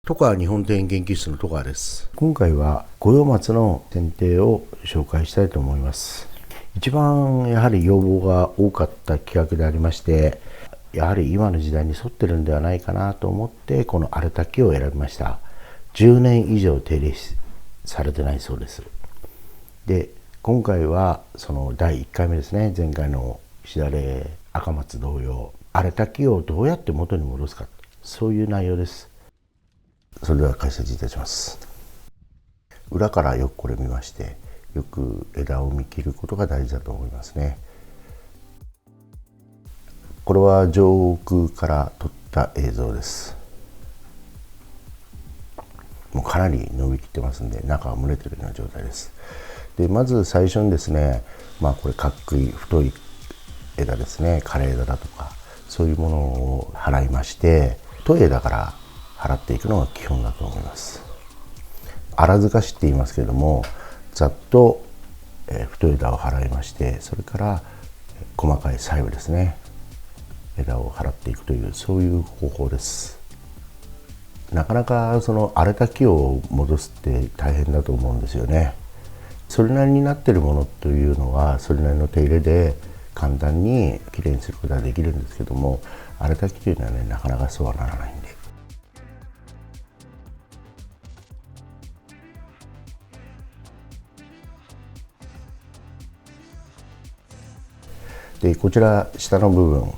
戸川日本庭園研究室の戸川です。今回は五葉松の剪定を紹介したいと思います。一番やはり要望が多かった企画でありまして、やはり今の時代に沿ってるんではないかなと思ってこの荒滝を選びました。10年以上手入れされてないそうです。で、今回はその第1回目ですね。前回のしだれ赤松同様、荒滝をどうやって元に戻すか、そういう内容です。それでは解説いたします。裏からよくこれ見まして、よく枝を見切ることが大事だと思いますね。これは上空から撮った映像です。もうかなり伸びきってますんで、中は蒸れてるような状態です。で、まず最初にですね、これかっくい太い枝ですね、枯れ枝だとかそういうものを払いまして、太い枝から払っていくのが基本だと思います。荒塚しって言いますけれども、ざっと太い枝を払いまして、それから細かい細部ですね、枝を払っていくという、そういう方法です。なかなかその荒れた木を戻すって大変だと思うんですよね。それなりになっているものというのはそれなりの手入れで簡単にきれいにすることができるんですけども、荒れた木というのはね、なかなかそうはならないんで。で、こちら下の部分、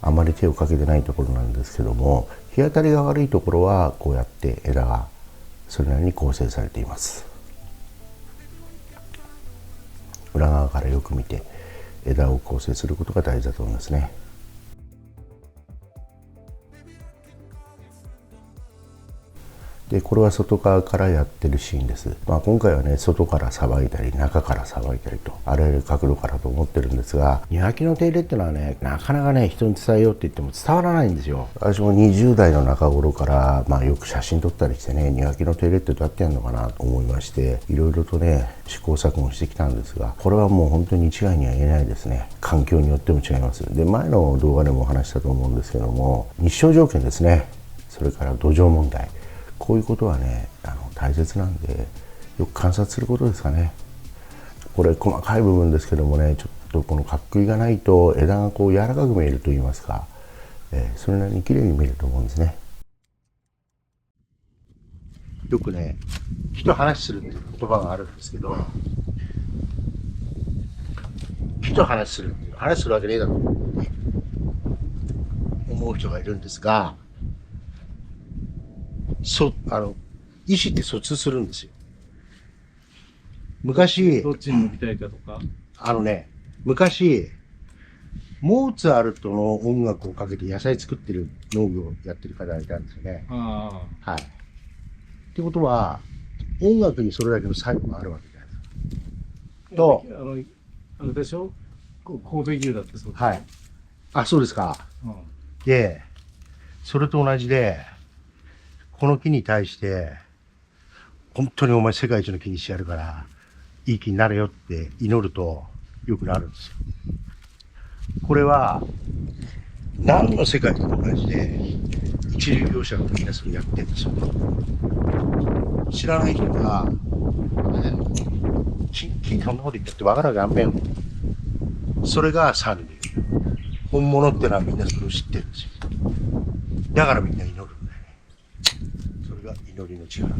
あまり手をかけてないところなんですけども、日当たりが悪いところはこうやって枝がそれなりに構成されています。裏側からよく見て枝を構成することが大事だと思いますね。で、これは外側からやってるシーンです。今回はね、外からさばいたり中からさばいたりと、あらゆる角度からと思ってるんですが、庭木の手入れっていうのはね、なかなかね、人に伝えようって言っても伝わらないんですよ。私も20代の中頃から、よく写真撮ったりしてね、庭木の手入れってどうやってやるのかなと思いまして、いろいろとね、試行錯誤してきたんですが、これはもう本当に一概には言えないですね。環境によっても違います。で、前の動画でもお話したと思うんですけども、日照条件ですね、それから土壌問題、こういうことはね、大切なんで、よく観察することですかね。これ細かい部分ですけどもね、ちょっとこのかっくいがないと枝がこう柔らかく見えると言いますか、それなりに綺麗に見えると思うんですね。よくね、木と話するっていう言葉があるんですけど、木と話する、話するわけねえだろうって思う人がいるんですが、意思って疎通するんですよ。昔、どっちに伸びたいかとか。昔、モーツァルトの音楽をかけて野菜作ってる農業をやってる方がいたんですよね。あはい。ってことは、音楽にそれだけの作用があるわけじゃないですか。と、あれでしょ、神戸牛だってそうでしょ。はい。あ、そうですか。うん、で、それと同じで、この木に対して、本当にお前世界一の木にしてやるから、いい木になれよって祈ると良くなるんですよ。これは、何の世界と同じで、一流業者がみんなそれやってるんですよ。知らない人が、金そんなこと言ったって分からんがあんめん。それが三流。本物ってのはみんなそれを知ってるんですよ。だからみんな祈るんだよね。それが祈りの力。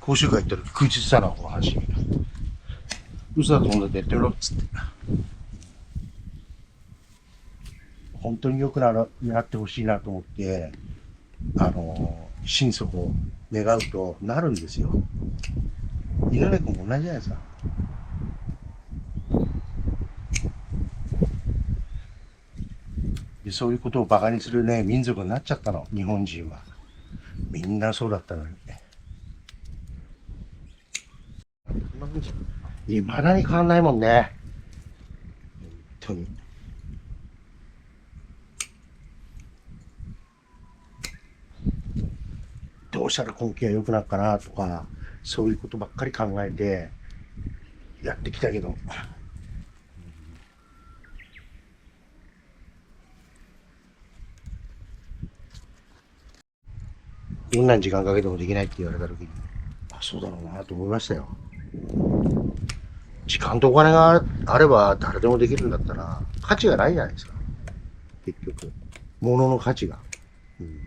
講習会行った時空中したのはこの話。嘘だと思うんだってやってみろっつって。本当に良くなってほしいなと思って、心底願うとなるんですよ。井上君も同じじゃないですか。で、そういうことをバカにするね、民族になっちゃったの、日本人は。みんなそうだったのにね。いまだに変わんないもんね。本当に。どうしたら根気が良くなるかなとか、そういうことばっかり考えてやってきたけど、どんなに時間かけてもできないって言われた時に、あ、そうだろうなと思いましたよ。時間とお金があれば誰でもできるんだったら価値がないじゃないですか。結局。物の価値が。うん、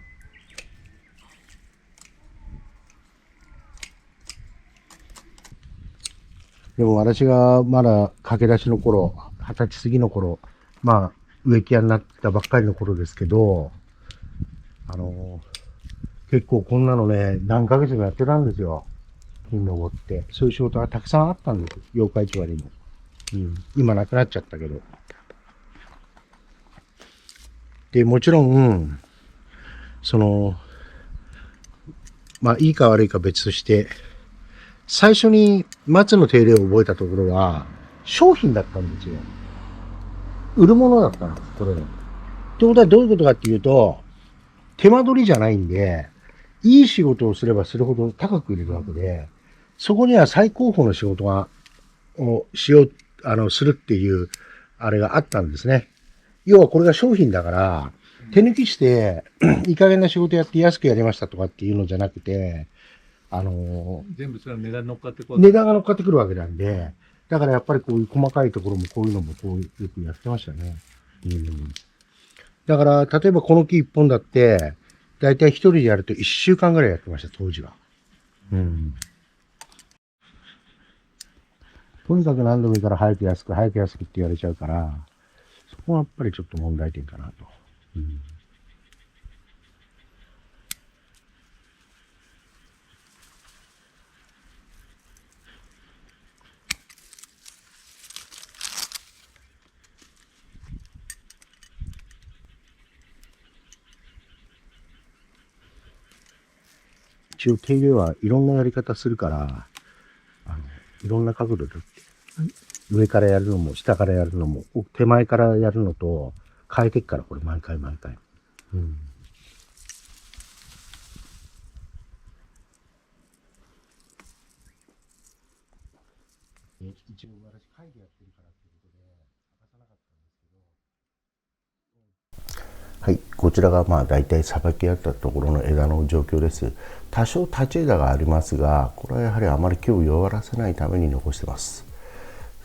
でも私がまだ駆け出しの頃、20歳過ぎの頃、まあ植木屋になったばっかりの頃ですけど、結構こんなのね、何ヶ月もやってたんですよ。金登って。そういう仕事がたくさんあったんです。八日市場にも。うん。今なくなっちゃったけど。で、もちろん、まあいいか悪いか別として、最初に松の手入れを覚えたところは、商品だったんですよ。売るものだったんです、これね。ってことはどういうことかっていうと、手間取りじゃないんで、いい仕事をすればするほど高く売れるわけで、そこには最高峰の仕事をするっていう、あれがあったんですね。要はこれが商品だから、手抜きして、いい加減な仕事やって安くやりましたとかっていうのじゃなくて、全部それは値段乗っかってこう。値段が乗っかってくるわけなんで、だからやっぱりこういう細かいところもこういうのもこうよくやってましたね。うん。だから、例えばこの木一本だって、だいたい一人でやると一週間ぐらいやってました、当時は。うん。とにかく何度もいいから早く安く、早く安くって言われちゃうから、そこはやっぱりちょっと問題点かなと。うん。一応手入れはいろんなやり方するから、いろんな角度で、上からやるのも、下からやるのも、手前からやるのと、変えてっから、これ毎回毎回。うん。一応私会議やってるからっていうことで、探さなかったんですけど。はい、こちらがまあ大体さばき合ったところの枝の状況です。多少立ち枝がありますが、これはやはりあまり木を弱らせないために残してます。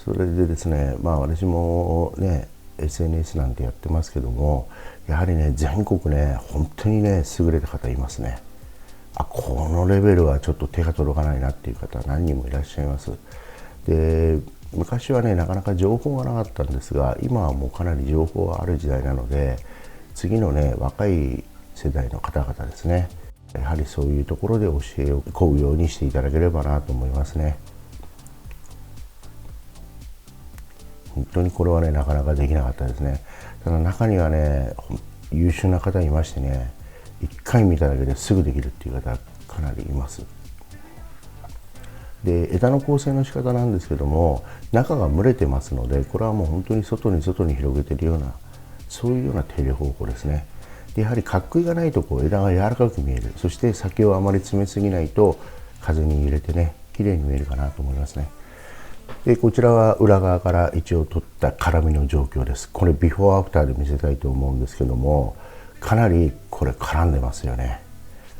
それでですね、まあ私もね、SNS なんてやってますけども、やはりね、全国ね、本当にね、優れた方いますね。あ、このレベルはちょっと手が届かないなっていう方何人もいらっしゃいます。で、昔はね、なかなか情報がなかったんですが、今はもうかなり情報がある時代なので、次のね、若い世代の方々ですね、やはりそういうところで教えを請うようにしていただければなと思いますね。本当にこれはね、なかなかできなかったですね。ただ中にはね、優秀な方いましてね、一回見ただけですぐできるっていう方かなりいます。で、枝の構成の仕方なんですけども、中が蒸れてますので、これはもう本当に外に広げてるような、そういうような手入れ方法ですね。で、やはりかっこいがないとこう枝が柔らかく見える。そして先をあまり詰めすぎないと風に入れてね、綺麗に見えるかなと思いますね。で、こちらは裏側から一応取った絡みの状況です。これビフォーアフターで見せたいと思うんですけども、かなりこれ絡んでますよね。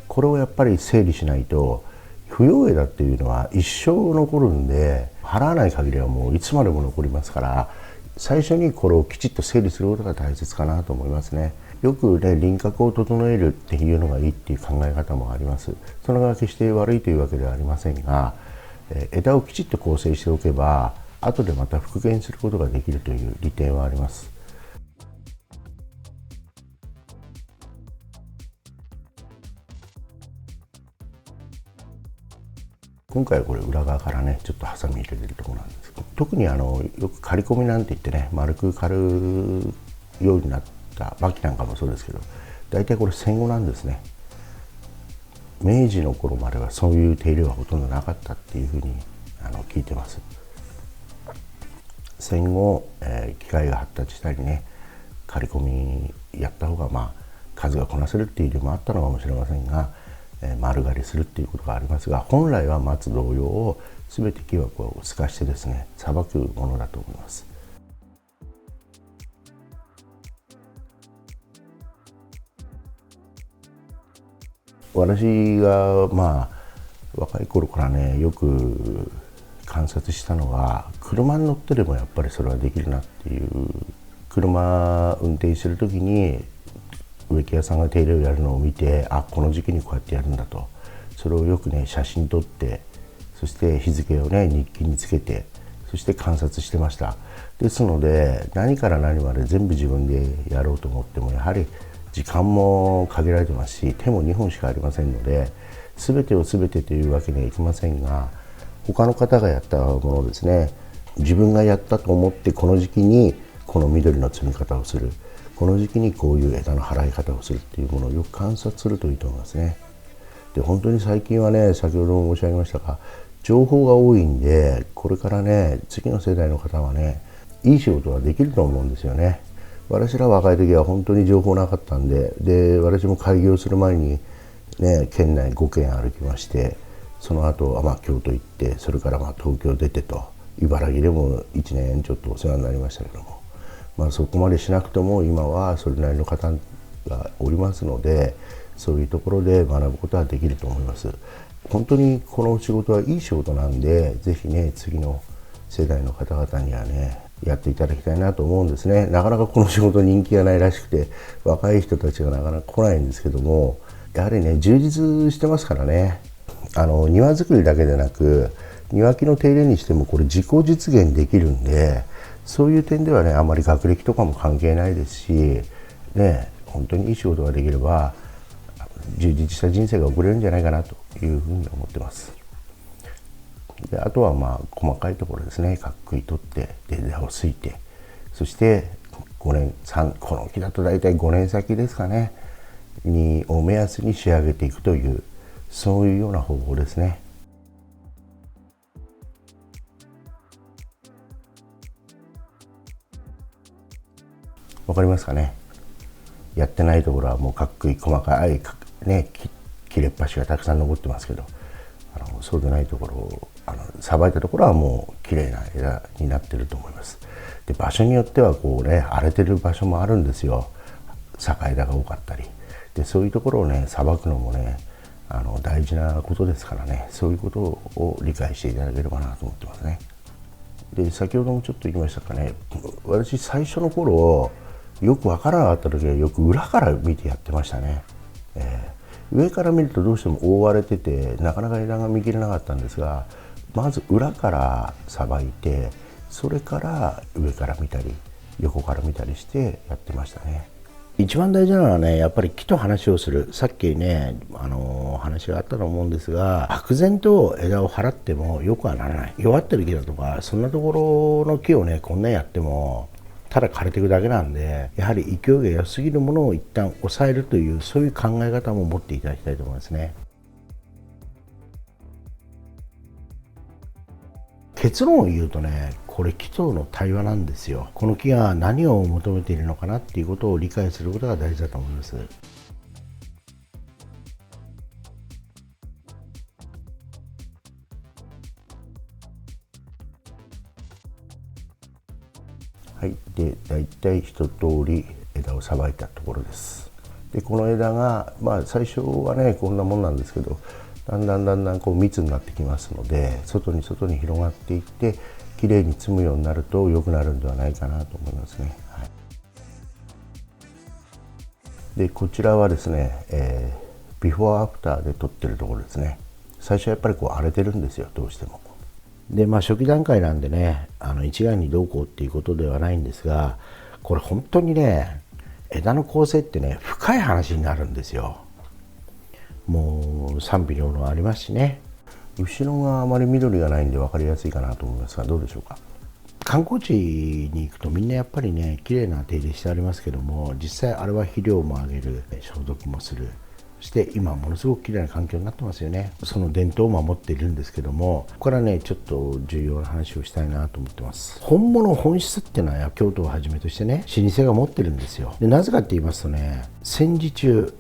これをやっぱり整理しないと、不要枝っていうのは一生残るんで、払わない限りはもういつまでも残りますから、最初にこれをきちっと整理することが大切かなと思いますね。よくね、輪郭を整えるっていうのがいいっていう考え方もあります。それが決して悪いというわけではありませんが、枝をきちっと構成しておけば、後でまた復元することができるという利点はあります。今回はこれ裏側からね、ちょっとハサミ入れてるところなんですけど、特によく刈り込みなんて言ってね、丸く刈るようになったバキなんかもそうですけど、大体これ戦後なんですね。明治の頃まではそういう手入れはほとんどなかったっていうふうに聞いてます。戦後、機械が発達したりね、刈り込みやった方がまあ数がこなせるっていう理由もあったのかもしれませんが、丸刈りするっていうことがありますが、本来は松同様を全て木はこう透かしてですね、さばくものだと思います。私が若い頃からねよく観察したのは、車に乗ってでもやっぱりそれはできるなっていう。車運転してる時に植木屋さんが手入れをやるのを見て、あ、この時期にこうやってやるんだと、それをよくね写真撮って、そして日付をね日記につけて、そして観察してました。ですので何から何まで全部自分でやろうと思っても、やはり時間も限られてますし、手も2本しかありませんので、全てを全てというわけにはいきませんが、他の方がやったものですね、自分がやったと思って、この時期にこの緑の摘み方をする、この時期にこういう枝の払い方をするっていうものをよく観察するといいと思いますね。で、本当に最近はね、先ほども申し上げましたが、情報が多いんで、これからね次の世代の方はねいい仕事ができると思うんですよね。私ら若い時は本当に情報なかったんで、私も開業する前にね県内5県歩きまして、その後は京都行って、それから東京出てと、茨城でも1年ちょっとお世話になりましたけども、そこまでしなくても今はそれなりの方がおりますので、そういうところで学ぶことはできると思います。本当にこの仕事はいい仕事なんで、ぜひね次の世代の方々にはねやっていただきたいなと思うんですね。なかなかこの仕事人気がないらしくて、若い人たちがなかなか来ないんですけども、やはりね充実してますからね。庭作りだけでなく、庭木の手入れにしてもこれ自己実現できるんで、そういう点ではねあまり学歴とかも関係ないですしね、本当にいい仕事ができれば充実した人生が送れるんじゃないかなというふうに思ってます。で、あとは細かいところですね、かっくい取って枝をすいて、そして5年この木だと大体5年先ですかねにを目安に仕上げていくという、そういうような方法ですね。わかりますかね。やってないところはもうかっくい細かいね切れっ端がたくさん残ってますけど、そうでないところをさばいたところはもう綺麗な枝になってると思います。で、場所によってはこうね荒れてる場所もあるんですよ。坂枝が多かったりで、そういうところをねさばくのもね大事なことですからね、そういうことを理解していただければなと思ってますね。で、先ほどもちょっと言いましたかね、私最初の頃よくわからなかった時はよく裏から見てやってましたね。上から見るとどうしても覆われててなかなか枝が見切れなかったんですが、まず裏からさばいて、それから上から見たり横から見たりしてやってましたね。一番大事なのはね、やっぱり木と話をする。さっきね話があったと思うんですが、漠然と枝を払ってもよくはならない。弱ってる木だとかそんなところの木をねこんなんやってもただ枯れていくだけなんで、やはり勢いが良すぎるものを一旦抑えるという、そういう考え方も持っていただきたいと思いますね。結論を言うとね、これ木との対話なんですよ。この木が何を求めているのかなっていうことを理解することが大事だと思います。はい、で大体一通り枝をさばいたところです。で、この枝が最初はねこんなもんなんですけど、だんだんこう密になってきますので、外に広がっていってきれいに摘むようになると良くなるんではないかなと思いますね。はい、で、こちらはですね、ビフォーアフターで撮ってるところですね。最初はやっぱりこう荒れてるんですよ、どうしても。で、初期段階なんでね一概にどうこうっていうことではないんですが、これ本当にね枝の構成ってね深い話になるんですよ。もう賛否両論ありますしね。後ろがあまり緑がないんで分かりやすいかなと思いますが、どうでしょうか。観光地に行くとみんなやっぱりね綺麗な手入れしてありますけども、実際あれは肥料もあげる、消毒もする、そして今ものすごく綺麗な環境になってますよね。その伝統を守っているんですけども、ここからねちょっと重要な話をしたいなと思ってます。本物本質っていうのは京都をはじめとしてね老舗が持ってるんですよ。で、なぜかって言いますとね、戦時中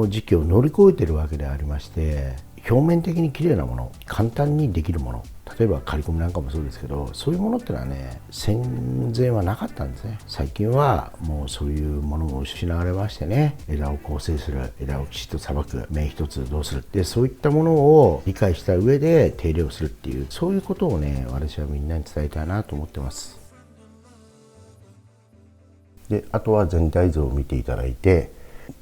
時期を乗り越えてるわけでありまして、表面的に綺麗なもの、簡単にできるもの、例えば刈り込みなんかもそうですけど、そういうものってのはね、戦前はなかったんですね。最近はもうそういうものも失われましてね、枝を構成する、枝をきちっとさばく、芽一つどうするで、そういったものを理解した上で手入れをするっていう、そういうことをね、私はみんなに伝えたいなと思ってます。で、あとは全体像を見ていただいて、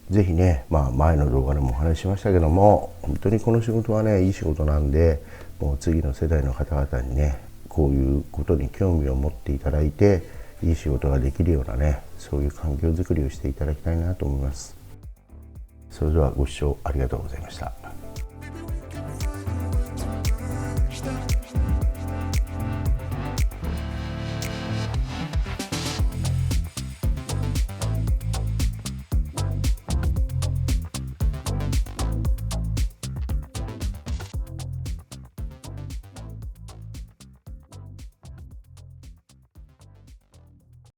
ぜひね、前の動画でもお話ししましたけども、本当にこの仕事はね、いい仕事なんで、もう次の世代の方々にね、こういうことに興味を持っていただいて、いい仕事ができるようなね、そういう環境づくりをしていただきたいなと思います。それではご視聴ありがとうございました。